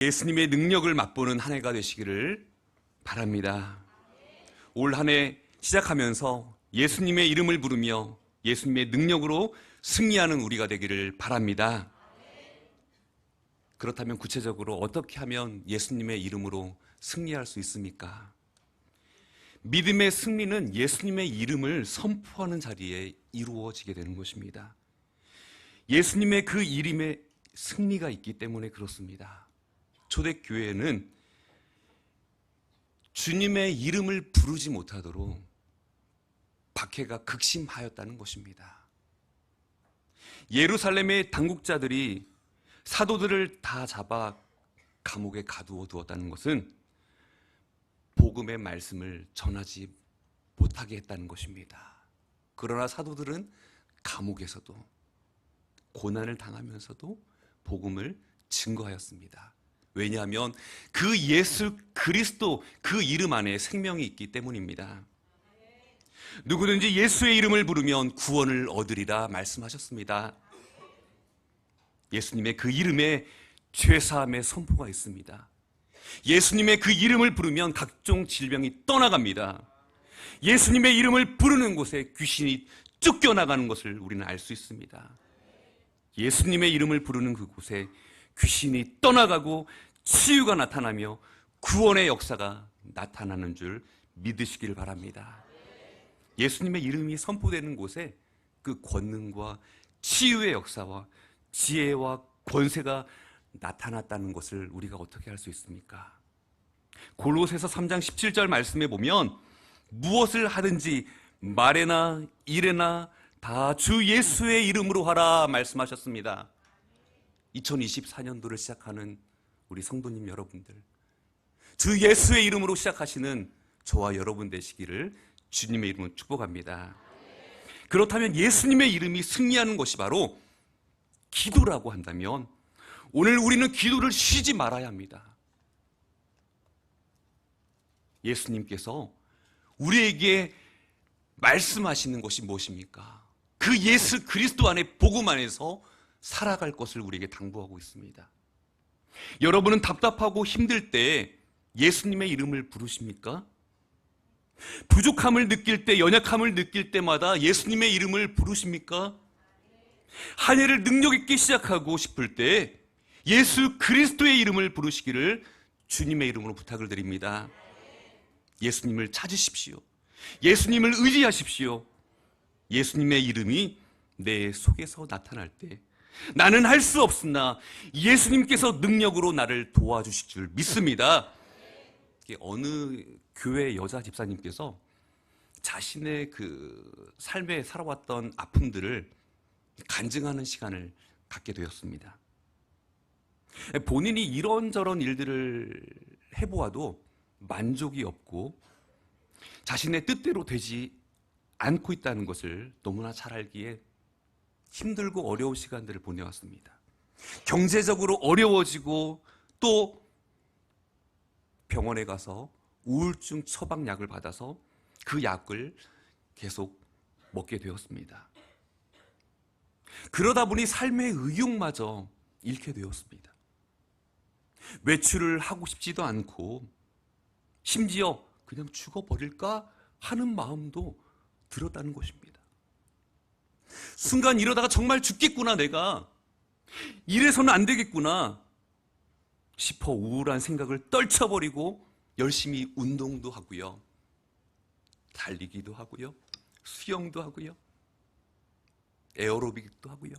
예수님의 능력을 맛보는 한 해가 되시기를 바랍니다. 올 한 해 시작하면서 예수님의 이름을 부르며 예수님의 능력으로 승리하는 우리가 되기를 바랍니다. 그렇다면 구체적으로 어떻게 하면 예수님의 이름으로 승리할 수 있습니까? 믿음의 승리는 예수님의 이름을 선포하는 자리에 이루어지게 되는 것입니다. 예수님의 그 이름에 승리가 있기 때문에 그렇습니다. 초대교회는 주님의 이름을 부르지 못하도록 박해가 극심하였다는 것입니다. 예루살렘의 당국자들이 사도들을 다 잡아 감옥에 가두어 두었다는 것은 복음의 말씀을 전하지 못하게 했다는 것입니다. 그러나 사도들은 감옥에서도 고난을 당하면서도 복음을 증거하였습니다. 왜냐하면 그 예수 그리스도 그 이름 안에 생명이 있기 때문입니다. 누구든지 예수의 이름을 부르면 구원을 얻으리라 말씀하셨습니다. 예수님의 그 이름에 죄사함의 선포가 있습니다. 예수님의 그 이름을 부르면 각종 질병이 떠나갑니다. 예수님의 이름을 부르는 곳에 귀신이 쫓겨나가는 것을 우리는 알 수 있습니다. 예수님의 이름을 부르는 그곳에 귀신이 떠나가고 치유가 나타나며 구원의 역사가 나타나는 줄 믿으시길 바랍니다. 예수님의 이름이 선포되는 곳에 그 권능과 치유의 역사와 지혜와 권세가 나타났다는 것을 우리가 어떻게 할 수 있습니까? 골로새서 3장 17절 말씀에 보면 무엇을 하든지 말에나 일에나 다 주 예수의 이름으로 하라 말씀하셨습니다. 2024년도를 시작하는 우리 성도님 여러분들, 주 예수의 이름으로 시작하시는 저와 여러분 되시기를 주님의 이름으로 축복합니다. 그렇다면 예수님의 이름이 승리하는 것이 바로 기도라고 한다면 오늘 우리는 기도를 쉬지 말아야 합니다. 예수님께서 우리에게 말씀하시는 것이 무엇입니까? 그 예수 그리스도 안에 복음 안에서 살아갈 것을 우리에게 당부하고 있습니다. 여러분은 답답하고 힘들 때 예수님의 이름을 부르십니까? 부족함을 느낄 때, 연약함을 느낄 때마다 예수님의 이름을 부르십니까? 한 해를 능력 있게 시작하고 싶을 때 예수 그리스도의 이름을 부르시기를 주님의 이름으로 부탁을 드립니다. 예수님을 찾으십시오. 예수님을 의지하십시오. 예수님의 이름이 내 속에서 나타날 때 나는 할 수 없으나 예수님께서 능력으로 나를 도와주실 줄 믿습니다. 어느 교회 여자 집사님께서 자신의 그 삶에 살아왔던 아픔들을 간증하는 시간을 갖게 되었습니다. 본인이 이런저런 일들을 해보아도 만족이 없고 자신의 뜻대로 되지 않고 있다는 것을 너무나 잘 알기에 힘들고 어려운 시간들을 보내왔습니다. 경제적으로 어려워지고 또 병원에 가서 우울증 처방약을 받아서 그 약을 계속 먹게 되었습니다. 그러다 보니 삶의 의욕마저 잃게 되었습니다. 외출을 하고 싶지도 않고 심지어 그냥 죽어버릴까 하는 마음도 들었다는 것입니다. 순간 이러다가 정말 죽겠구나, 내가 이래서는 안 되겠구나 싶어 우울한 생각을 떨쳐버리고 열심히 운동도 하고요, 달리기도 하고요, 수영도 하고요, 에어로빅도 하고요,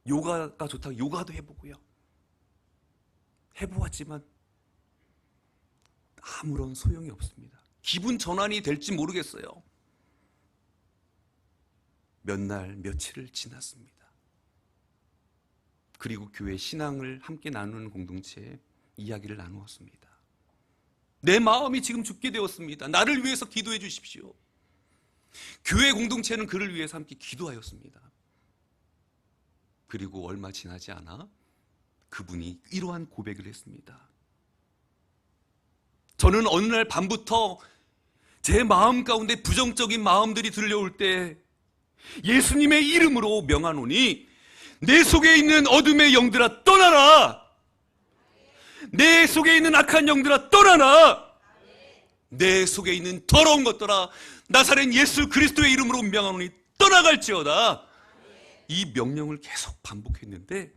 요가가 좋다고 요가도 해보고요, 해보았지만 아무런 소용이 없습니다. 기분 전환이 될지 모르겠어요. 몇 날 며칠을 지났습니다. 그리고 교회 신앙을 함께 나누는 공동체에 이야기를 나누었습니다. 내 마음이 지금 죽게 되었습니다. 나를 위해서 기도해 주십시오. 교회 공동체는 그를 위해서 함께 기도하였습니다. 그리고 얼마 지나지 않아 그분이 이러한 고백을 했습니다. 저는 어느 날 밤부터 제 마음 가운데 부정적인 마음들이 들려올 때 예수님의 이름으로 명하노니 내 속에 있는 어둠의 영들아 떠나라. 내 속에 있는 악한 영들아 떠나라. 내 속에 있는 더러운 것들아 나사렛 예수 그리스도의 이름으로 명하노니 떠나갈지어다. 이 명령을 계속 반복했는데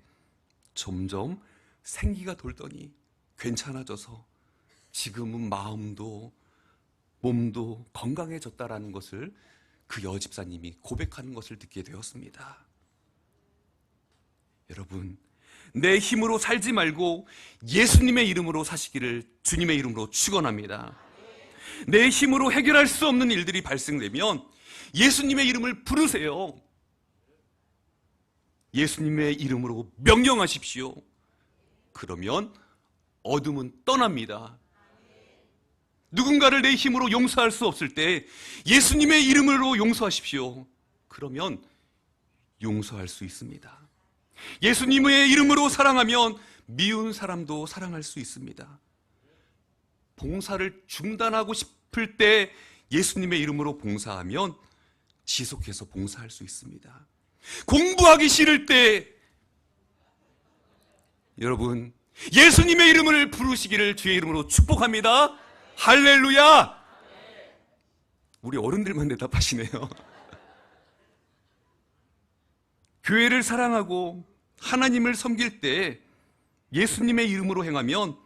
점점 생기가 돌더니 괜찮아져서 지금은 마음도 몸도 건강해졌다라는 것을 그 여집사님이 고백하는 것을 듣게 되었습니다. 여러분, 내 힘으로 살지 말고 예수님의 이름으로 사시기를 주님의 이름으로 축원합니다. 내 힘으로 해결할 수 없는 일들이 발생되면 예수님의 이름을 부르세요. 예수님의 이름으로 명령하십시오. 그러면 어둠은 떠납니다. 누군가를 내 힘으로 용서할 수 없을 때 예수님의 이름으로 용서하십시오. 그러면 용서할 수 있습니다. 예수님의 이름으로 사랑하면 미운 사람도 사랑할 수 있습니다. 봉사를 중단하고 싶을 때 예수님의 이름으로 봉사하면 지속해서 봉사할 수 있습니다. 공부하기 싫을 때 여러분 예수님의 이름을 부르시기를 주의 이름으로 축복합니다. 할렐루야. 우리 어른들만 대답하시네요. 교회를 사랑하고 하나님을 섬길 때 예수님의 이름으로 행하면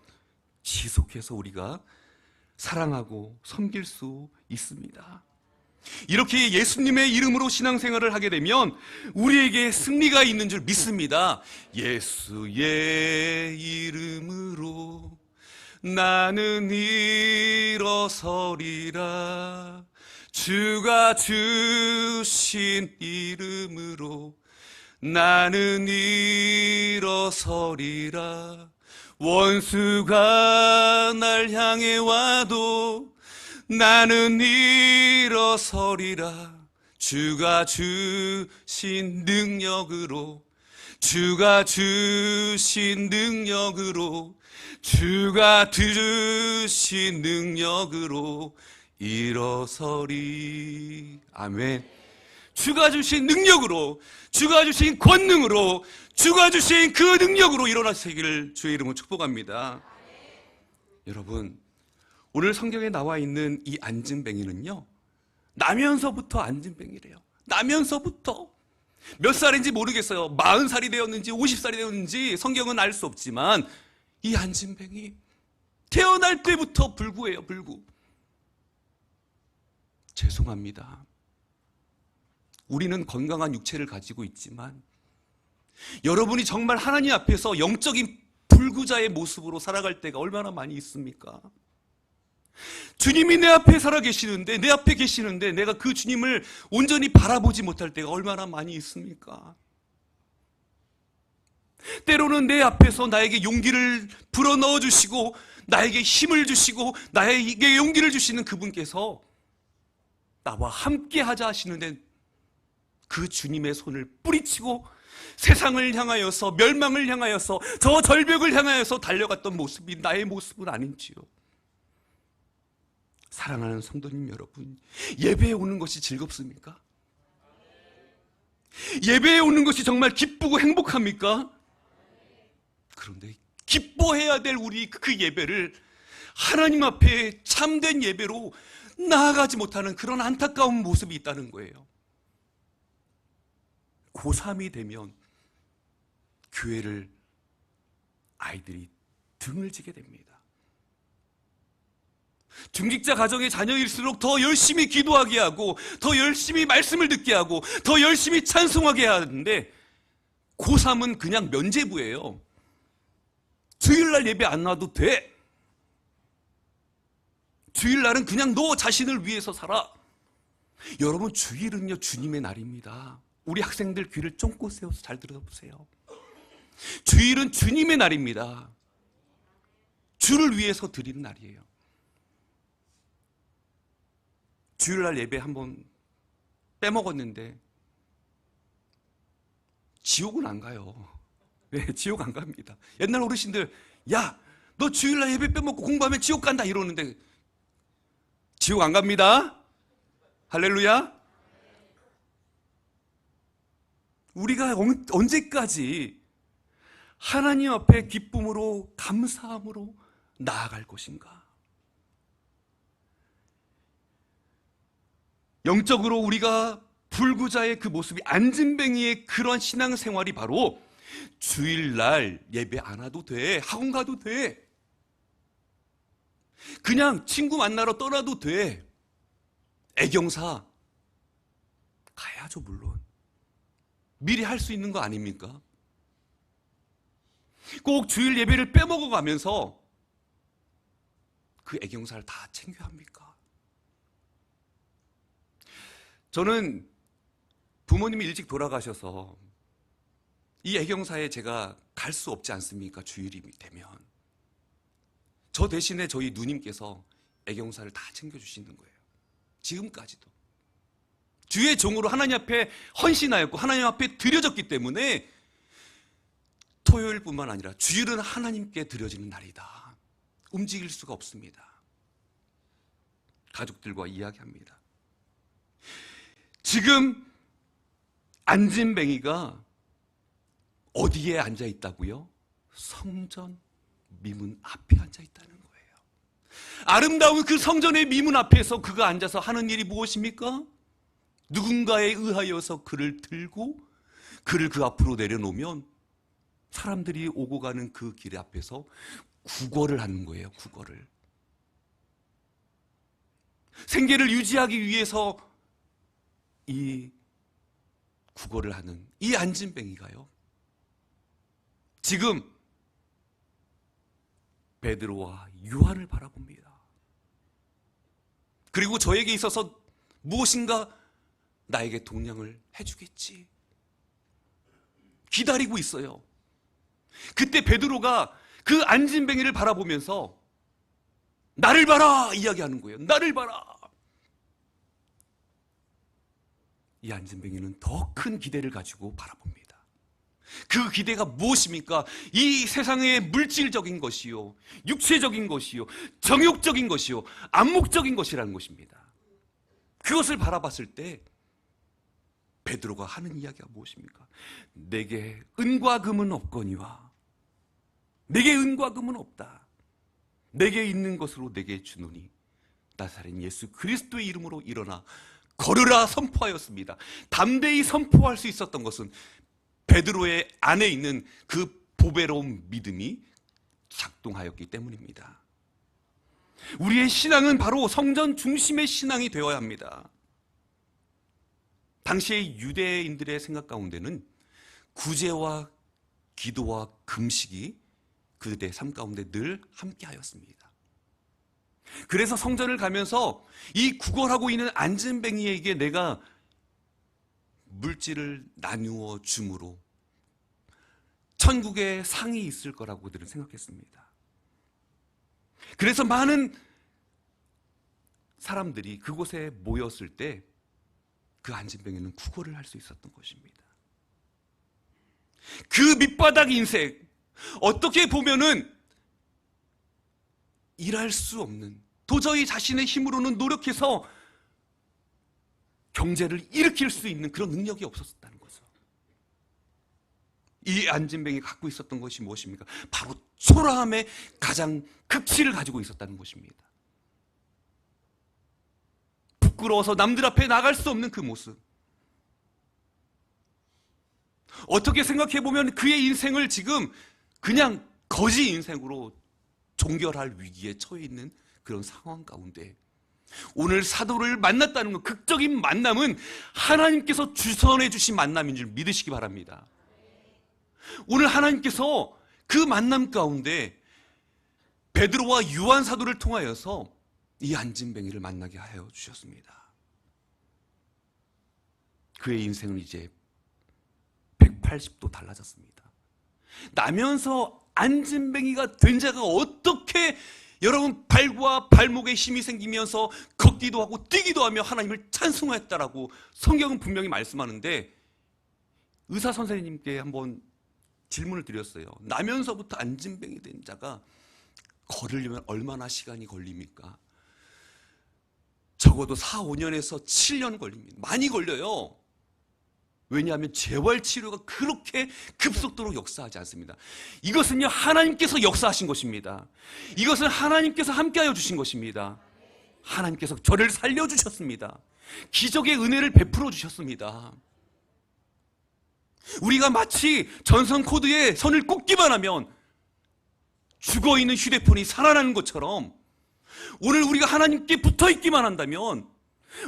지속해서 우리가 사랑하고 섬길 수 있습니다. 이렇게 예수님의 이름으로 신앙생활을 하게 되면 우리에게 승리가 있는 줄 믿습니다. 예수의 이름으로 나는 일어서리라. 주가 주신 이름으로 나는 일어서리라. 원수가 날 향해 와도 나는 일어서리라. 주가 주신 능력으로 주가 주신 능력으로 주가 주신 능력으로 일어서리. 아멘. 주가 주신 능력으로 주가 주신 권능으로 주가 주신 그 능력으로 일어나시기를 주의 이름으로 축복합니다. 여러분, 오늘 성경에 나와 있는 이 안진뱅이는요, 나면서부터 안진뱅이래요. 나면서부터 몇 살인지 모르겠어요. 40살이 되었는지 50살이 되었는지 성경은 알 수 없지만 이 안진뱅이 태어날 때부터 불구예요. 불구. 죄송합니다. 우리는 건강한 육체를 가지고 있지만 여러분이 정말 하나님 앞에서 영적인 불구자의 모습으로 살아갈 때가 얼마나 많이 있습니까? 주님이 내 앞에 살아계시는데, 내 앞에 계시는데 내가 그 주님을 온전히 바라보지 못할 때가 얼마나 많이 있습니까? 때로는 내 앞에서 나에게 용기를 불어넣어 주시고 나에게 힘을 주시고 나에게 용기를 주시는 그분께서 나와 함께 하자 하시는데 그 주님의 손을 뿌리치고 세상을 향하여서 멸망을 향하여서 저 절벽을 향하여서 달려갔던 모습이 나의 모습은 아닌지요. 사랑하는 성도님 여러분, 예배에 오는 것이 즐겁습니까? 예배에 오는 것이 정말 기쁘고 행복합니까? 그런데 기뻐해야 될 우리 그 예배를 하나님 앞에 참된 예배로 나아가지 못하는 그런 안타까운 모습이 있다는 거예요. 고3이 되면 교회를 아이들이 등을 지게 됩니다. 중직자 가정의 자녀일수록 더 열심히 기도하게 하고 더 열심히 말씀을 듣게 하고 더 열심히 찬송하게 하는데 고3은 그냥 면죄부예요. 주일날 예배 안 나와도 돼. 주일날은 그냥 너 자신을 위해서 살아. 여러분, 주일은요 주님의 날입니다. 우리 학생들 귀를 쫑긋 세워서 잘 들어보세요. 주일은 주님의 날입니다. 주를 위해서 드리는 날이에요. 주일날 예배 한번 빼먹었는데 지옥은 안 가요. 네, 지옥 안 갑니다. 옛날 어르신들, 야, 너 주일날 예배 빼먹고 공부하면 지옥 간다 이러는데 지옥 안 갑니다. 할렐루야. 우리가 언제까지 하나님 앞에 기쁨으로 감사함으로 나아갈 것인가? 영적으로 우리가 불구자의 그 모습이 안진뱅이의 그런 신앙생활이 바로 주일날 예배 안 와도 돼, 학원 가도 돼, 그냥 친구 만나러 떠나도 돼, 애경사 가야죠. 물론 미리 할 수 있는 거 아닙니까? 꼭 주일 예배를 빼먹어 가면서 그 애경사를 다 챙겨야 합니까? 저는 부모님이 일찍 돌아가셔서 이 애경사에 제가 갈 수 없지 않습니까? 주일이 되면 저 대신에 저희 누님께서 애경사를 다 챙겨주시는 거예요. 지금까지도 주의 종으로 하나님 앞에 헌신하였고 하나님 앞에 드려졌기 때문에 토요일뿐만 아니라 주일은 하나님께 드려지는 날이다. 움직일 수가 없습니다. 가족들과 이야기합니다. 지금 안진뱅이가 어디에 앉아 있다고요? 성전 미문 앞에 앉아 있다는 거예요. 아름다운 그 성전의 미문 앞에서 그가 앉아서 하는 일이 무엇입니까? 누군가에 의하여서 그를 들고 그를 그 앞으로 내려놓으면 사람들이 오고 가는 그 길 앞에서 구걸을 하는 거예요. 구걸을. 생계를 유지하기 위해서 이 구걸을 하는 이 안진뱅이가요, 지금 베드로와 요한을 바라봅니다. 그리고 저에게 있어서 무엇인가 나에게 동량을 해주겠지 기다리고 있어요. 그때 베드로가 그 안진뱅이를 바라보면서 나를 봐라 이야기하는 거예요. 나를 봐라. 이 안진뱅이는 더 큰 기대를 가지고 바라봅니다. 그 기대가 무엇입니까? 이 세상의 물질적인 것이요, 육체적인 것이요, 정욕적인 것이요, 안목적인 것이라는 것입니다. 그것을 바라봤을 때 베드로가 하는 이야기가 무엇입니까? 내게 은과 금은 없거니와, 내게 은과 금은 없다. 내게 있는 것으로 내게 주노니 나사렛 예수 그리스도의 이름으로 일어나 걸으라 선포하였습니다. 담대히 선포할 수 있었던 것은 베드로의 안에 있는 그 보배로운 믿음이 작동하였기 때문입니다. 우리의 신앙은 바로 성전 중심의 신앙이 되어야 합니다. 당시의 유대인들의 생각 가운데는 구제와 기도와 금식이 그들의 삶 가운데 늘 함께하였습니다. 그래서 성전을 가면서 이 구걸하고 있는 안진뱅이에게 내가 물질을 나누어 줌으로 천국에 상이 있을 거라고 그들은 생각했습니다. 그래서 많은 사람들이 그곳에 모였을 때 그 안진뱅이는 구걸을 할 수 있었던 것입니다. 그 밑바닥 인생, 어떻게 보면은 일할 수 없는, 도저히 자신의 힘으로는 노력해서 경제를 일으킬 수 있는 그런 능력이 없었다는 거죠. 이 안진뱅이 갖고 있었던 것이 무엇입니까? 바로 초라함의 가장 극치를 가지고 있었다는 것입니다. 부끄러워서 남들 앞에 나갈 수 없는 그 모습. 어떻게 생각해보면 그의 인생을 지금 그냥 거지 인생으로 종결할 위기에 처해 있는 그런 상황 가운데 오늘 사도를 만났다는 것, 극적인 만남은 하나님께서 주선해 주신 만남인 줄 믿으시기 바랍니다. 오늘 하나님께서 그 만남 가운데 베드로와 요한 사도를 통하여서 이 안진뱅이를 만나게 하여 주셨습니다. 그의 인생은 이제 180도 달라졌습니다. 나면서 안진뱅이가 된 자가 어떻게 여러분 발과 발목에 힘이 생기면서 걷기도 하고 뛰기도 하며 하나님을 찬송했다라고 성경은 분명히 말씀하는데, 의사 선생님께 한번 질문을 드렸어요. 나면서부터 안진뱅이 된 자가 걸으려면 얼마나 시간이 걸립니까? 적어도 4, 5년에서 7년 걸립니다. 많이 걸려요. 왜냐하면 재활치료가 그렇게 급속도로 역사하지 않습니다. 이것은요, 하나님께서 역사하신 것입니다. 이것은 하나님께서 함께하여 주신 것입니다. 하나님께서 저를 살려주셨습니다. 기적의 은혜를 베풀어 주셨습니다. 우리가 마치 전선 코드에 선을 꽂기만 하면 죽어있는 휴대폰이 살아나는 것처럼 오늘 우리가 하나님께 붙어있기만 한다면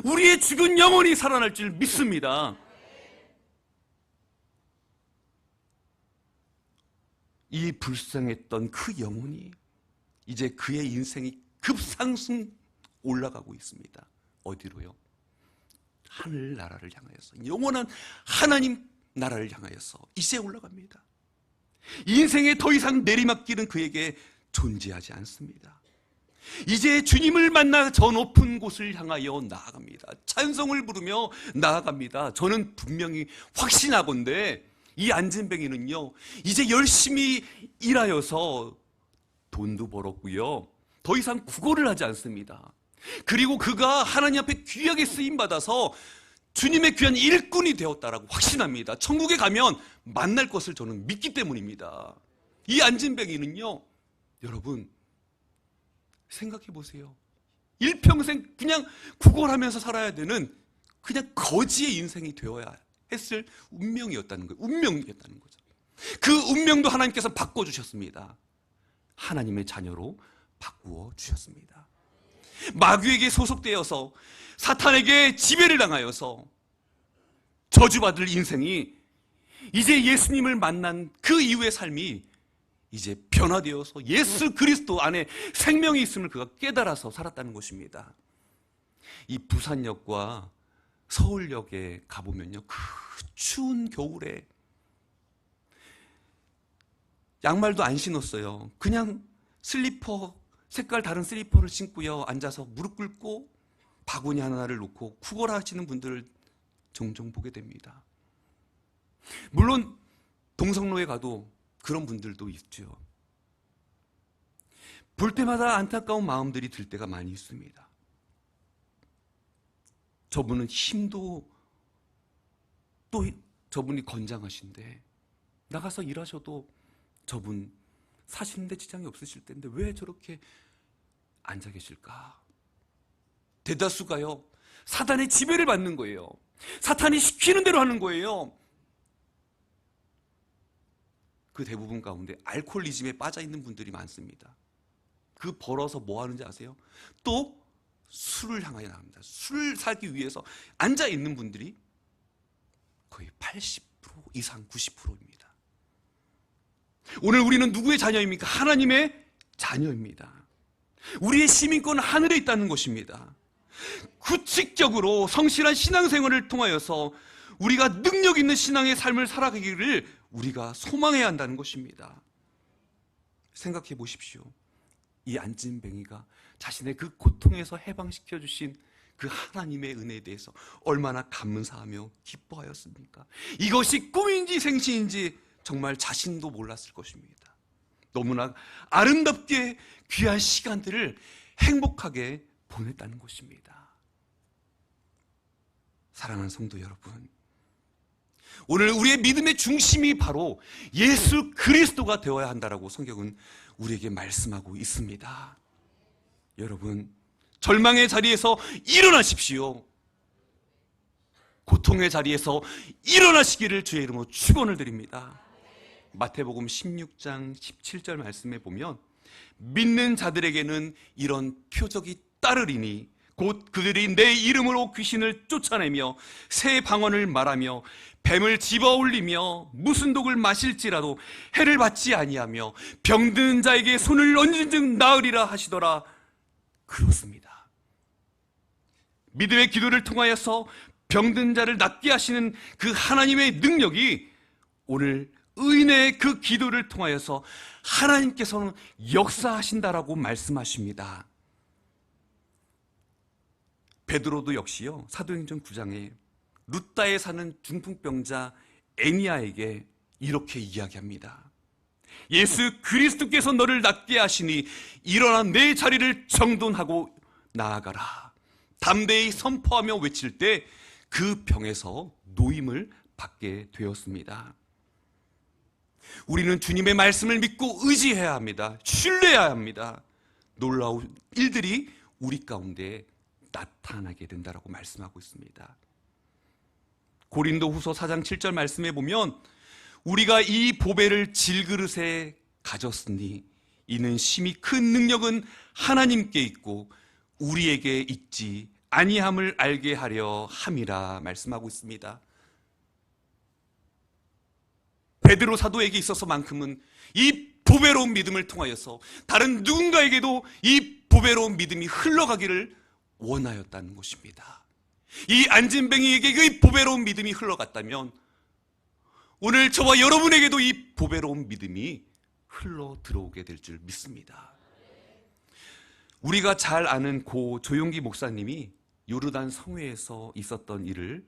우리의 죽은 영혼이 살아날 줄 믿습니다. 이 불쌍했던 그 영혼이 이제 그의 인생이 급상승 올라가고 있습니다. 어디로요? 하늘나라를 향하여서, 영원한 하나님 나라를 향하여서 이제 올라갑니다. 인생에 더 이상 내리막길은 그에게 존재하지 않습니다. 이제 주님을 만나 저 높은 곳을 향하여 나아갑니다. 찬송을 부르며 나아갑니다. 저는 분명히 확신하건대 이 안진뱅이는요, 이제 열심히 일하여서 돈도 벌었고요, 더 이상 구걸을 하지 않습니다. 그리고 그가 하나님 앞에 귀하게 쓰임받아서 주님의 귀한 일꾼이 되었다라고 확신합니다. 천국에 가면 만날 것을 저는 믿기 때문입니다. 이 안진뱅이는요, 여러분 생각해 보세요. 일평생 그냥 구걸하면서 살아야 되는 그냥 거지의 인생이 되어야 했을 운명이었다는 거예요. 운명이었다는 거죠. 그 운명도 하나님께서 바꿔주셨습니다. 하나님의 자녀로 바꾸어 주셨습니다. 마귀에게 소속되어서 사탄에게 지배를 당하여서 저주받을 인생이 이제 예수님을 만난 그 이후의 삶이 이제 변화되어서 예수 그리스도 안에 생명이 있음을 그가 깨달아서 살았다는 것입니다. 이 부산역과 서울역에 가보면요, 그 추운 겨울에 양말도 안 신었어요. 그냥 슬리퍼, 색깔 다른 슬리퍼를 신고요, 앉아서 무릎 꿇고 바구니 하나를 놓고 구걸하시는 분들을 종종 보게 됩니다. 물론 동성로에 가도 그런 분들도 있죠. 볼 때마다 안타까운 마음들이 들 때가 많이 있습니다. 저분은 힘도 또 저분이 건장하신데 나가서 일하셔도 저분 사시는데 지장이 없으실 텐데 왜 저렇게 앉아 계실까? 대다수가요, 사탄의 지배를 받는 거예요. 사탄이 시키는 대로 하는 거예요. 그 대부분 가운데 알코올리즘에 빠져 있는 분들이 많습니다. 그 벌어서 뭐 하는지 아세요? 또 술을 향하여 나갑니다. 술을 사기 위해서 앉아 있는 분들이 거의 80% 이상 90%입니다. 오늘 우리는 누구의 자녀입니까? 하나님의 자녀입니다. 우리의 시민권은 하늘에 있다는 것입니다. 규칙적으로 성실한 신앙생활을 통하여서 우리가 능력 있는 신앙의 삶을 살아가기를 우리가 소망해야 한다는 것입니다. 생각해 보십시오. 이 안진뱅이가 자신의 그 고통에서 해방시켜 주신 그 하나님의 은혜에 대해서 얼마나 감사하며 기뻐하였습니까? 이것이 꿈인지 생시인지 정말 자신도 몰랐을 것입니다. 너무나 아름답게 귀한 시간들을 행복하게 보냈다는 것입니다. 사랑하는 성도 여러분, 오늘 우리의 믿음의 중심이 바로 예수 그리스도가 되어야 한다라고 성경은 우리에게 말씀하고 있습니다. 여러분, 절망의 자리에서 일어나십시오. 고통의 자리에서 일어나시기를 주의 이름으로 축원을 드립니다. 마태복음 16장 17절 말씀에 보면 믿는 자들에게는 이런 표적이 따르리니 곧 그들이 내 이름으로 귀신을 쫓아내며 새 방언을 말하며 뱀을 집어올리며 무슨 독을 마실지라도 해를 받지 아니하며 병든 자에게 손을 얹은 즉 나으리라 하시더라. 그렇습니다. 믿음의 기도를 통하여서 병든 자를 낫게 하시는 그 하나님의 능력이 오늘 의인의 그 기도를 통하여서 하나님께서는 역사하신다라고 말씀하십니다. 베드로도 역시요, 사도행전 9장에 루따에 사는 중풍병자 애니아에게 이렇게 이야기합니다. 예수 그리스도께서 너를 낫게 하시니 일어나 내 자리를 정돈하고 나아가라. 담대히 선포하며 외칠 때 그 병에서 노임을 받게 되었습니다. 우리는 주님의 말씀을 믿고 의지해야 합니다. 신뢰해야 합니다. 놀라운 일들이 우리 가운데 나타나게 된다라고 말씀하고 있습니다. 고린도후서 4장 7절 말씀에 보면 우리가 이 보배를 질그릇에 가졌으니 이는 심히 큰 능력은 하나님께 있고 우리에게 있지 아니함을 알게 하려 함이라 말씀하고 있습니다. 베드로 사도에게 있어서만큼은 이 보배로운 믿음을 통하여서 다른 누군가에게도 이 보배로운 믿음이 흘러가기를 원하였다는 것입니다. 이 안진뱅이에게 그 보배로운 믿음이 흘러갔다면 오늘 저와 여러분에게도 이 보배로운 믿음이 흘러 들어오게 될 줄 믿습니다. 우리가 잘 아는 고 조용기 목사님이 요르단 성회에서 있었던 일을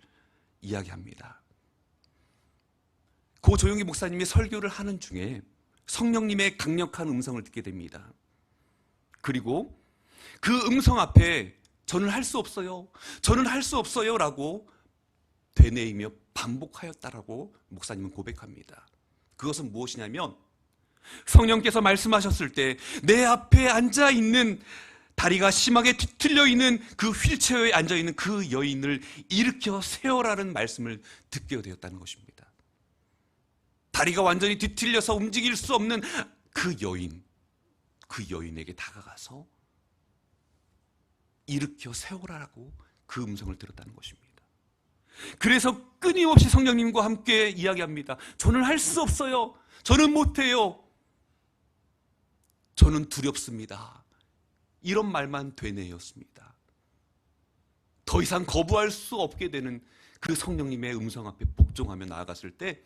이야기합니다. 고 조용기 목사님이 설교를 하는 중에 성령님의 강력한 음성을 듣게 됩니다. 그리고 그 음성 앞에 저는 할 수 없어요, 저는 할 수 없어요 라고 되뇌이며 반복하였다라고 목사님은 고백합니다. 그것은 무엇이냐면 성령께서 말씀하셨을 때 내 앞에 앉아있는 다리가 심하게 뒤틀려 있는 그 휠체어에 앉아있는 그 여인을 일으켜 세워라는 말씀을 듣게 되었다는 것입니다. 다리가 완전히 뒤틀려서 움직일 수 없는 그 여인에게 다가가서 일으켜 세워라라고 그 음성을 들었다는 것입니다. 그래서 끊임없이 성령님과 함께 이야기합니다. 저는 할 수 없어요, 저는 못해요, 저는 두렵습니다. 이런 말만 되뇌였습니다. 더 이상 거부할 수 없게 되는 그 성령님의 음성 앞에 복종하며 나아갔을 때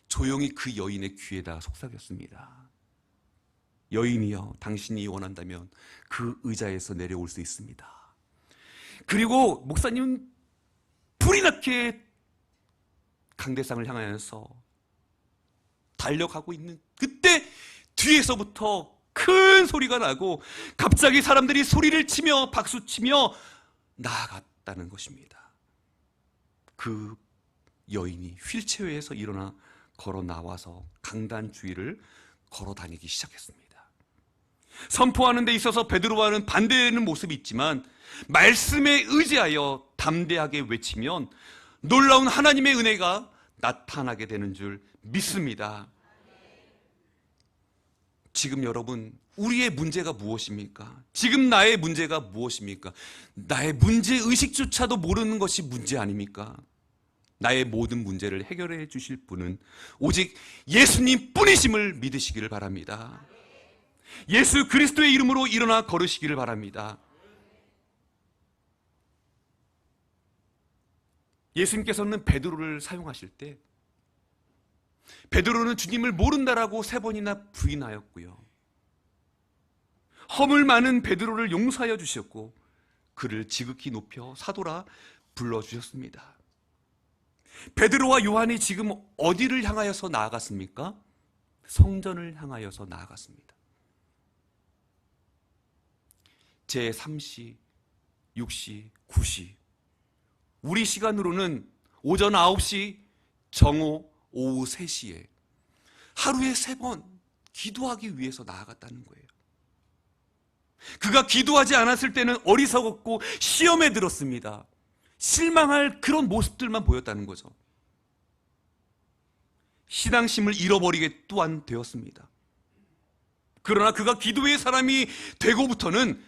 조용히 그 여인의 귀에다 속삭였습니다. 여인이여, 당신이 원한다면 그 의자에서 내려올 수 있습니다. 그리고 목사님은 불이 나게 강대상을 향하여서 달려가고 있는 그때 뒤에서부터 큰 소리가 나고 갑자기 사람들이 소리를 치며 박수치며 나아갔다는 것입니다. 그 여인이 휠체어에서 일어나 걸어 나와서 강단 주위를 걸어 다니기 시작했습니다. 선포하는 데 있어서 베드로와는 반대되는 모습이 있지만 말씀에 의지하여 담대하게 외치면 놀라운 하나님의 은혜가 나타나게 되는 줄 믿습니다. 지금 여러분, 우리의 문제가 무엇입니까? 지금 나의 문제가 무엇입니까? 나의 문제의식조차도 모르는 것이 문제 아닙니까? 나의 모든 문제를 해결해 주실 분은 오직 예수님 뿐이심을 믿으시기를 바랍니다. 예수 그리스도의 이름으로 일어나 걸으시기를 바랍니다. 예수님께서는 베드로를 사용하실 때 베드로는 주님을 모른다라고 3번이나 부인하였고요, 허물 많은 베드로를 용서하여 주셨고 그를 지극히 높여 사도라 불러주셨습니다. 베드로와 요한이 지금 어디를 향하여서 나아갔습니까? 성전을 향하여서 나아갔습니다. 제3시, 6시, 9시, 우리 시간으로는 오전 9시, 정오, 오후 3시에 하루에 3번 기도하기 위해서 나아갔다는 거예요. 그가 기도하지 않았을 때는 어리석었고 시험에 들었습니다. 실망할 그런 모습들만 보였다는 거죠. 신앙심을 잃어버리게 또한 되었습니다. 그러나 그가 기도의 사람이 되고부터는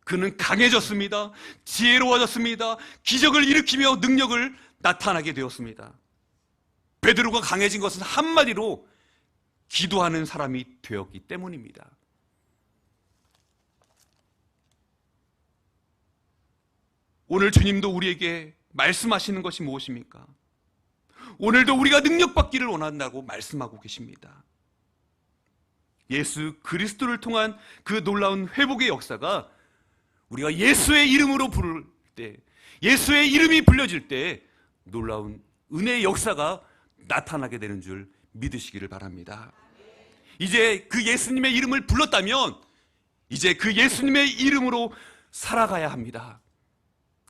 그는 강해졌습니다. 지혜로워졌습니다. 기적을 일으키며 능력을 나타나게 되었습니다. 베드로가 강해진 것은 한마디로 기도하는 사람이 되었기 때문입니다. 오늘 주님도 우리에게 말씀하시는 것이 무엇입니까? 오늘도 우리가 능력받기를 원한다고 말씀하고 계십니다. 예수 그리스도를 통한 그 놀라운 회복의 역사가 우리가 예수의 이름으로 부를 때, 예수의 이름이 불려질 때 놀라운 은혜의 역사가 나타나게 되는 줄 믿으시기를 바랍니다. 이제 그 예수님의 이름을 불렀다면 이제 그 예수님의 이름으로 살아가야 합니다.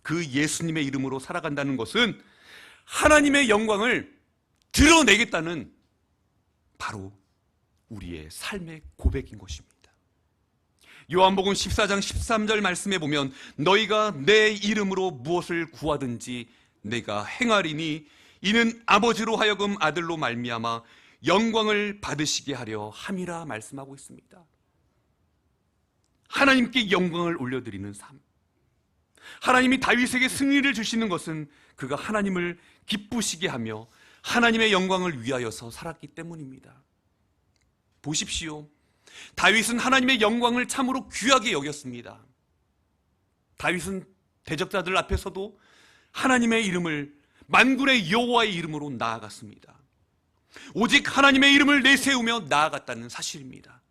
그 예수님의 이름으로 살아간다는 것은 하나님의 영광을 드러내겠다는 바로 우리의 삶의 고백인 것입니다. 요한복음 14장 13절 말씀에 보면 너희가 내 이름으로 무엇을 구하든지 내가 행하리니 이는 아버지로 하여금 아들로 말미암아 영광을 받으시게 하려 함이라 말씀하고 있습니다. 하나님께 영광을 올려드리는 삶, 하나님이 다윗에게 승리를 주시는 것은 그가 하나님을 기쁘시게 하며 하나님의 영광을 위하여서 살았기 때문입니다. 보십시오. 다윗은 하나님의 영광을 참으로 귀하게 여겼습니다. 다윗은 대적자들 앞에서도 하나님의 이름을, 만군의 여호와의 이름으로 나아갔습니다. 오직 하나님의 이름을 내세우며 나아갔다는 사실입니다.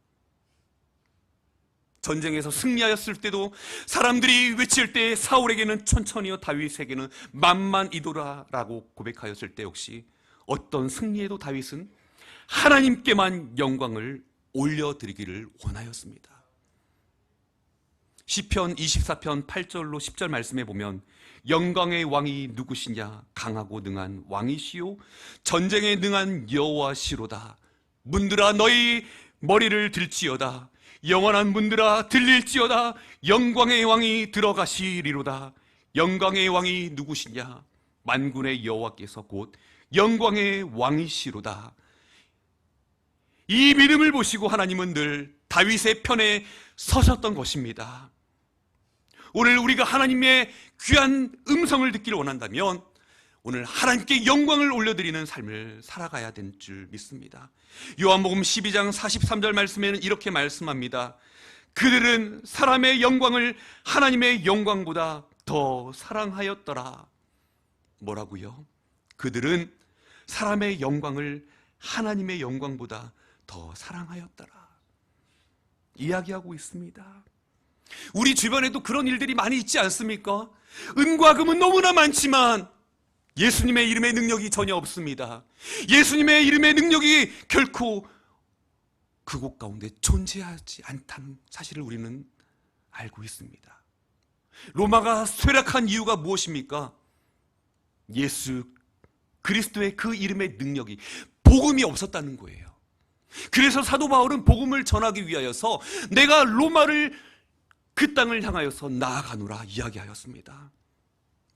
전쟁에서 승리하였을 때도 사람들이 외칠 때 사울에게는 천천히요 다윗에게는 만만이도라라고 고백하였을 때 역시 어떤 승리에도 다윗은 하나님께만 영광을 올려드리기를 원하였습니다. 시편 24편 8절로 10절 말씀에 보면 영광의 왕이 누구시냐? 강하고 능한 왕이시요 전쟁에 능한 여호와시로다. 문들아 너희 머리를 들지어다. 영원한 문들아 들릴지어다. 영광의 왕이 들어가시리로다. 영광의 왕이 누구시냐? 만군의 여호와께서 곧 영광의 왕이시로다. 이 믿음을 보시고 하나님은 늘 다윗의 편에 서셨던 것입니다. 오늘 우리가 하나님의 귀한 음성을 듣기를 원한다면 오늘 하나님께 영광을 올려드리는 삶을 살아가야 될 줄 믿습니다. 요한복음 12장 43절 말씀에는 이렇게 말씀합니다. 그들은 사람의 영광을 하나님의 영광보다 더 사랑하였더라. 뭐라고요? 그들은 사람의 영광을 하나님의 영광보다 더 사랑하였더라. 이야기하고 있습니다. 우리 주변에도 그런 일들이 많이 있지 않습니까? 은과 금은 너무나 많지만 예수님의 이름의 능력이 전혀 없습니다. 예수님의 이름의 능력이 결코 그곳 가운데 존재하지 않다는 사실을 우리는 알고 있습니다. 로마가 쇠락한 이유가 무엇입니까? 예수 그리스도의 그 이름의 능력이, 복음이 없었다는 거예요. 그래서 사도 바울은 복음을 전하기 위하여서 내가 로마를 그 땅을 향하여서 나아가노라 이야기하였습니다.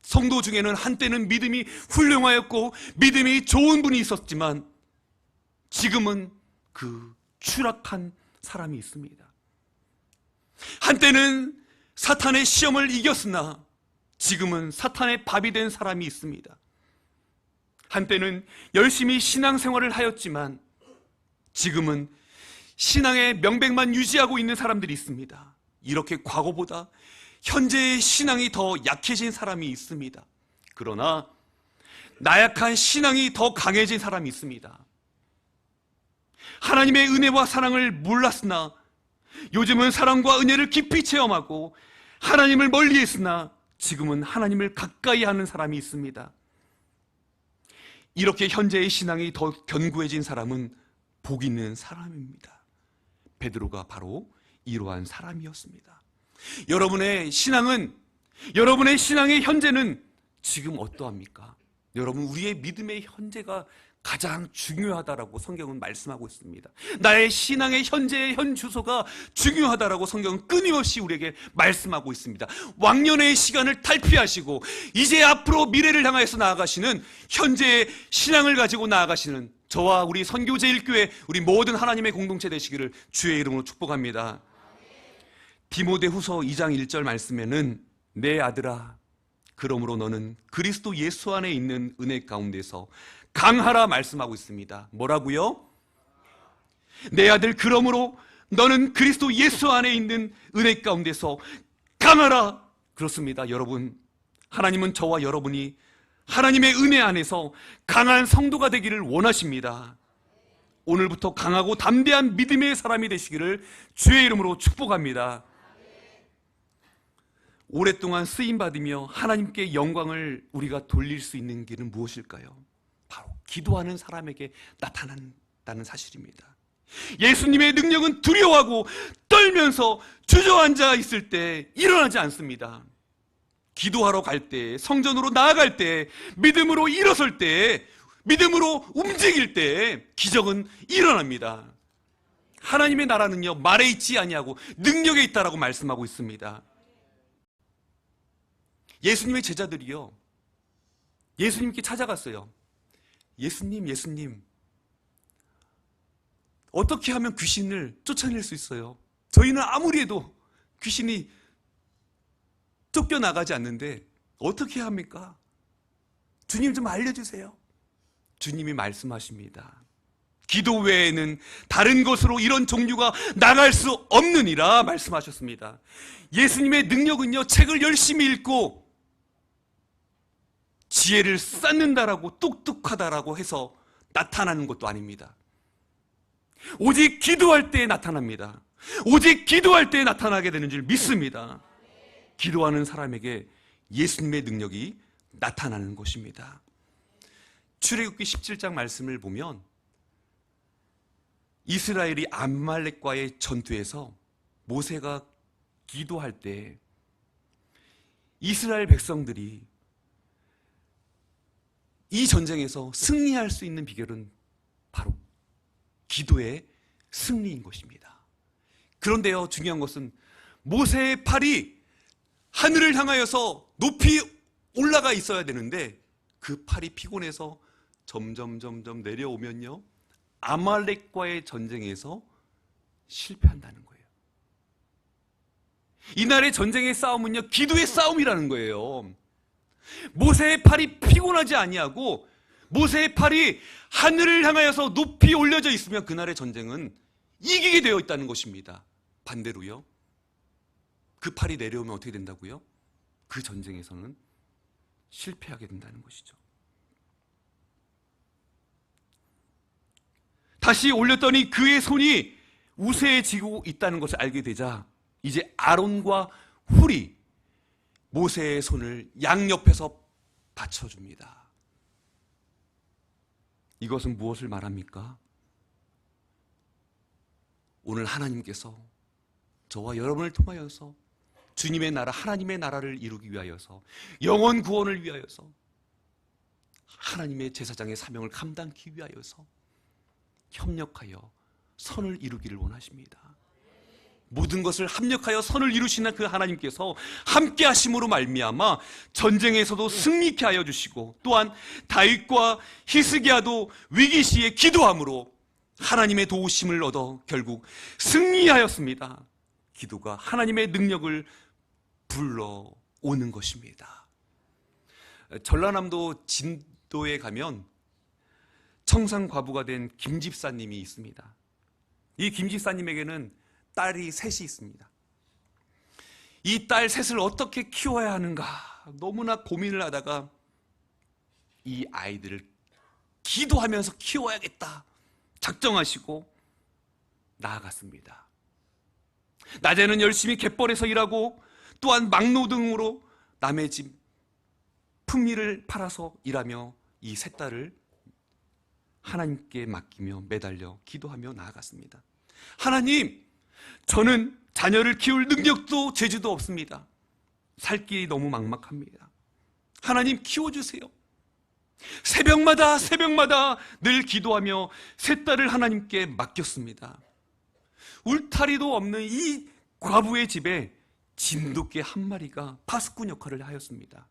성도 중에는 한때는 믿음이 훌륭하였고 믿음이 좋은 분이 있었지만 지금은 그 추락한 사람이 있습니다. 한때는 사탄의 시험을 이겼으나 지금은 사탄의 밥이 된 사람이 있습니다. 한때는 열심히 신앙생활을 하였지만 지금은 신앙의 명백만 유지하고 있는 사람들이 있습니다. 이렇게 과거보다 현재의 신앙이 더 약해진 사람이 있습니다. 그러나 나약한 신앙이 더 강해진 사람이 있습니다. 하나님의 은혜와 사랑을 몰랐으나 요즘은 사랑과 은혜를 깊이 체험하고 하나님을 멀리했으나 지금은 하나님을 가까이 하는 사람이 있습니다. 이렇게 현재의 신앙이 더 견고해진 사람은 복 있는 사람입니다. 베드로가 바로 이러한 사람이었습니다. 여러분의 신앙의 현재는 지금 어떠합니까? 여러분, 우리의 믿음의 현재가 가장 중요하다라고 성경은 말씀하고 있습니다. 나의 신앙의 현재의 현 주소가 중요하다라고 성경은 끊임없이 우리에게 말씀하고 있습니다. 왕년의 시간을 탈피하시고 이제 앞으로 미래를 향해서 나아가시는 현재의 신앙을 가지고 나아가시는 저와 우리 선교제일교회 우리 모든 하나님의 공동체 되시기를 주의 이름으로 축복합니다. 디모데후서 2장 1절 말씀에는 내 아들아 그러므로 너는 그리스도 예수 안에 있는 은혜 가운데서 강하라 말씀하고 있습니다. 뭐라고요? 내 아들 그러므로 너는 그리스도 예수 안에 있는 은혜 가운데서 강하라. 그렇습니다. 여러분, 하나님은 저와 여러분이 하나님의 은혜 안에서 강한 성도가 되기를 원하십니다. 오늘부터 강하고 담대한 믿음의 사람이 되시기를 주의 이름으로 축복합니다. 오랫동안 쓰임받으며 하나님께 영광을 우리가 돌릴 수 있는 길은 무엇일까요? 바로 기도하는 사람에게 나타난다는 사실입니다. 예수님의 능력은 두려워하고 떨면서 주저앉아 있을 때 일어나지 않습니다. 기도하러 갈 때, 성전으로 나아갈 때, 믿음으로 일어설 때, 믿음으로 움직일 때 기적은 일어납니다. 하나님의 나라는요, 말에 있지 아니하고 능력에 있다라고 말씀하고 있습니다. 예수님의 제자들이요, 예수님께 찾아갔어요. 예수님, 어떻게 하면 귀신을 쫓아낼 수 있어요? 저희는 아무리 해도 귀신이 쫓겨나가지 않는데 어떻게 합니까? 주님 좀 알려주세요. 주님이 말씀하십니다. 기도 외에는 다른 것으로 이런 종류가 나갈 수 없느니라 말씀하셨습니다. 예수님의 능력은요, 책을 열심히 읽고 지혜를 쌓는다라고, 똑똑하다라고 해서 나타나는 것도 아닙니다. 오직 기도할 때 나타납니다. 오직 기도할 때 나타나게 되는 줄 믿습니다. 기도하는 사람에게 예수님의 능력이 나타나는 것입니다. 출애굽기 17장 말씀을 보면 이스라엘이 암말렉과의 전투에서 모세가 기도할 때 이스라엘 백성들이 이 전쟁에서 승리할 수 있는 비결은 바로 기도의 승리인 것입니다. 그런데요, 중요한 것은 모세의 팔이 하늘을 향하여서 높이 올라가 있어야 되는데 그 팔이 피곤해서 점점 내려오면요, 아말렉과의 전쟁에서 실패한다는 거예요. 이날의 전쟁의 싸움은요, 기도의 싸움이라는 거예요. 모세의 팔이 피곤하지 아니하고 모세의 팔이 하늘을 향하여서 높이 올려져 있으면 그날의 전쟁은 이기게 되어 있다는 것입니다. 반대로요, 그 팔이 내려오면 어떻게 된다고요? 그 전쟁에서는 실패하게 된다는 것이죠. 다시 올렸더니 그의 손이 우세해지고 있다는 것을 알게 되자 이제 아론과 훌이 모세의 손을 양옆에서 받쳐줍니다. 이것은 무엇을 말합니까? 오늘 하나님께서 저와 여러분을 통하여서 주님의 나라, 하나님의 나라를 이루기 위하여서, 영혼 구원을 위하여서, 하나님의 제사장의 사명을 감당하기 위하여서 협력하여 선을 이루기를 원하십니다. 모든 것을 합력하여 선을 이루시는 그 하나님께서 함께 하심으로 말미암아 전쟁에서도 승리케 하여 주시고, 또한 다윗과 히스기야도 위기 시에 기도함으로 하나님의 도우심을 얻어 결국 승리하였습니다. 기도가 하나님의 능력을 불러오는 것입니다. 전라남도 진도에 가면 청산과부가 된 김 집사님이 있습니다. 이 김 집사님에게는 딸이 셋이 있습니다. 이 딸 셋을 어떻게 키워야 하는가 너무나 고민을 하다가 이 아이들을 기도하면서 키워야겠다 작정하시고 나아갔습니다. 낮에는 열심히 갯벌에서 일하고, 또한 막노동으로 남의 집 품위를 팔아서 일하며 이 세 딸을 하나님께 맡기며 매달려 기도하며 나아갔습니다. 하나님, 저는 자녀를 키울 능력도 재주도 없습니다. 살 길이 너무 막막합니다. 하나님, 키워주세요. 새벽마다 늘 기도하며 세 딸을 하나님께 맡겼습니다. 울타리도 없는 이 과부의 집에 진돗개 한 마리가 파수꾼 역할을 하였습니다.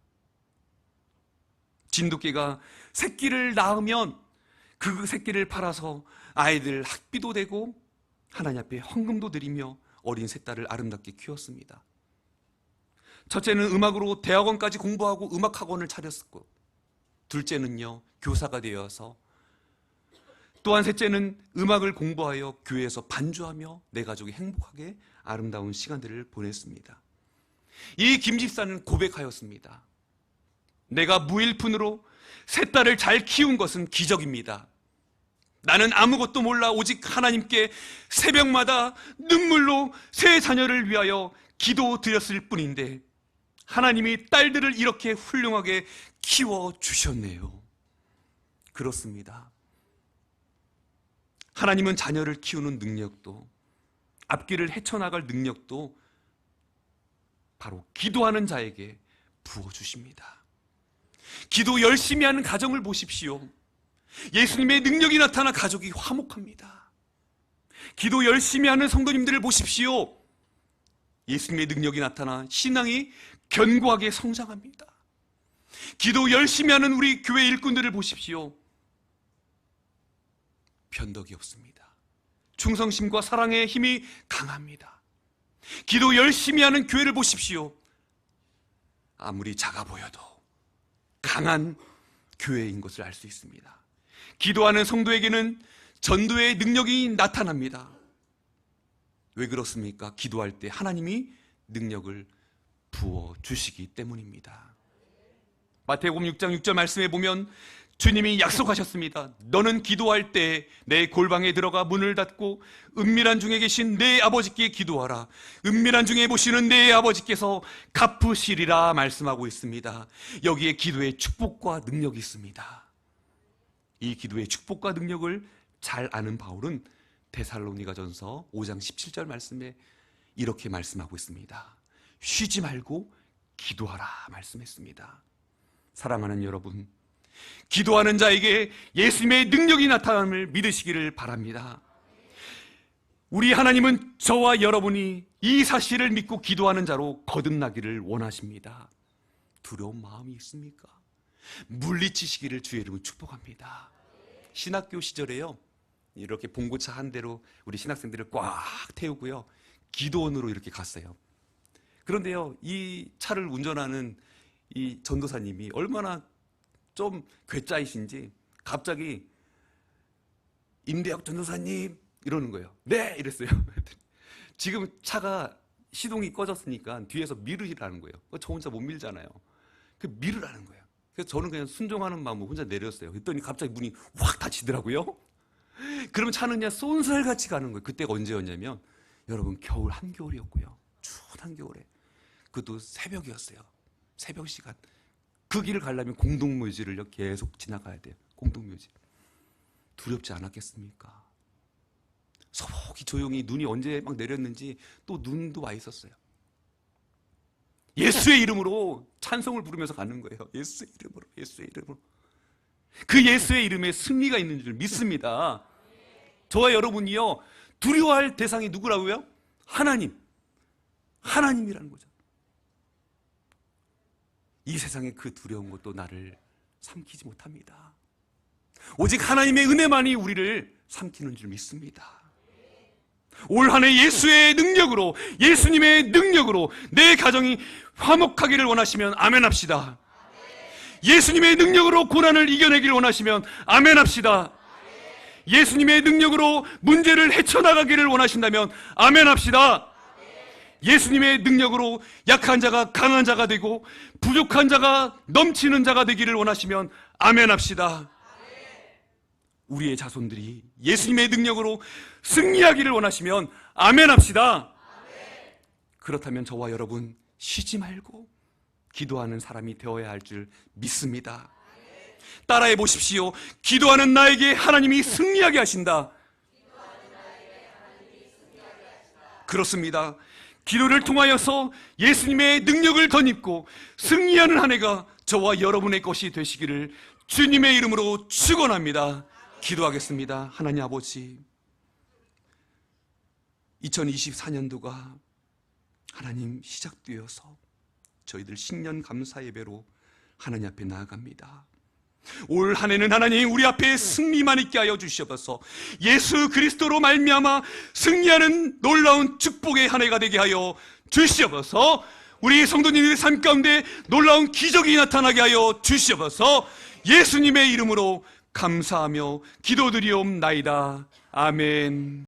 진돗개가 새끼를 낳으면 그 새끼를 팔아서 아이들 학비도 되고 하나님 앞에 헌금도 드리며 어린 세 딸을 아름답게 키웠습니다. 첫째는 음악으로 대학원까지 공부하고 음악학원을 차렸고, 둘째는요 교사가 되어서, 또한 셋째는 음악을 공부하여 교회에서 반주하며 내 가족이 행복하게 아름다운 시간들을 보냈습니다. 이 김 집사는 고백하였습니다. 내가 무일푼으로 세 딸을 잘 키운 것은 기적입니다. 나는 아무것도 몰라 오직 하나님께 새벽마다 눈물로 세 자녀를 위하여 기도드렸을 뿐인데 하나님이 딸들을 이렇게 훌륭하게 키워주셨네요. 그렇습니다. 하나님은 자녀를 키우는 능력도, 앞길을 헤쳐나갈 능력도 바로 기도하는 자에게 부어주십니다. 기도 열심히 하는 가정을 보십시오. 예수님의 능력이 나타나 가족이 화목합니다. 기도 열심히 하는 성도님들을 보십시오. 예수님의 능력이 나타나 신앙이 견고하게 성장합니다. 기도 열심히 하는 우리 교회 일꾼들을 보십시오. 변덕이 없습니다. 충성심과 사랑의 힘이 강합니다. 기도 열심히 하는 교회를 보십시오. 아무리 작아 보여도 강한 교회인 것을 알 수 있습니다. 기도하는 성도에게는 전도의 능력이 나타납니다. 왜 그렇습니까? 기도할 때 하나님이 능력을 부어주시기 때문입니다. 마태복음 6장 6절 말씀에 보면 주님이 약속하셨습니다. 너는 기도할 때 내 골방에 들어가 문을 닫고 은밀한 중에 계신 내 아버지께 기도하라. 은밀한 중에 보시는 내 아버지께서 갚으시리라 말씀하고 있습니다. 여기에 기도의 축복과 능력이 있습니다. 이 기도의 축복과 능력을 잘 아는 바울은 데살로니가전서 5장 17절 말씀에 이렇게 말씀하고 있습니다. 쉬지 말고 기도하라 말씀했습니다. 사랑하는 여러분, 기도하는 자에게 예수님의 능력이 나타남을 믿으시기를 바랍니다. 우리 하나님은 저와 여러분이 이 사실을 믿고 기도하는 자로 거듭나기를 원하십니다. 두려운 마음이 있습니까? 물리치시기를 주의 이름으로 축복합니다. 신학교 시절에요, 이렇게 봉고차 한 대로 우리 신학생들을 꽉 태우고요, 기도원으로 이렇게 갔어요. 그런데요, 이 차를 운전하는 이 전도사님이 얼마나 좀 괴짜이신지 갑자기 임대혁 전도사님 이러는 거예요. 네! 이랬어요. 지금 차가 시동이 꺼졌으니까 뒤에서 밀으라는 거예요. 저 혼자 못 밀잖아요. 그 밀으라는 거예요. 그래서 저는 그냥 순종하는 마음으로 혼자 내렸어요. 그랬더니 갑자기 문이 확 닫히더라고요. 그러면 차는 그냥 쏜살같이 가는 거예요. 그때가 언제였냐면 여러분 겨울 한겨울이었고요. 추운 한겨울에 그것도 새벽이었어요. 새벽 시간. 그 길을 가려면 공동묘지를 계속 지나가야 돼요. 공동묘지. 두렵지 않았겠습니까? 소복이 조용히 눈이 언제 막 내렸는지 또 눈도 와 있었어요. 예수의 이름으로 찬송을 부르면서 가는 거예요. 예수의 이름으로, 예수의 이름으로. 그 예수의 이름에 승리가 있는 줄 믿습니다. 저와 여러분이요, 두려워할 대상이 누구라고요? 하나님. 하나님이라는 거죠. 이 세상의 그 두려운 것도 나를 삼키지 못합니다. 오직 하나님의 은혜만이 우리를 삼키는 줄 믿습니다. 올 한 해 예수의 능력으로, 예수님의 능력으로 내 가정이 화목하기를 원하시면 아멘 합시다. 예수님의 능력으로 고난을 이겨내기를 원하시면 아멘 합시다. 예수님의 능력으로 문제를 헤쳐나가기를 원하신다면 아멘 합시다. 예수님의 능력으로 약한 자가 강한 자가 되고 부족한 자가 넘치는 자가 되기를 원하시면 아멘 합시다. 우리의 자손들이 예수님의 능력으로 승리하기를 원하시면 아멘 합시다. 그렇다면 저와 여러분 쉬지 말고 기도하는 사람이 되어야 할 줄 믿습니다. 따라해 보십시오. 기도하는 나에게 하나님이 승리하게 하신다. 그렇습니다. 기도를 통하여서 예수님의 능력을 덧입고 승리하는 한 해가 저와 여러분의 것이 되시기를 주님의 이름으로 축원합니다. 기도하겠습니다. 하나님 아버지, 2024년도가 하나님 시작되어서 저희들 신년 감사 예배로 하나님 앞에 나아갑니다. 올 한 해는 하나님 우리 앞에 승리만 있게 하여 주시옵소서. 예수 그리스도로 말미암아 승리하는 놀라운 축복의 한 해가 되게 하여 주시옵소서. 우리 성도님의 삶 가운데 놀라운 기적이 나타나게 하여 주시옵소서. 예수님의 이름으로 감사하며 기도드리옵나이다. 아멘.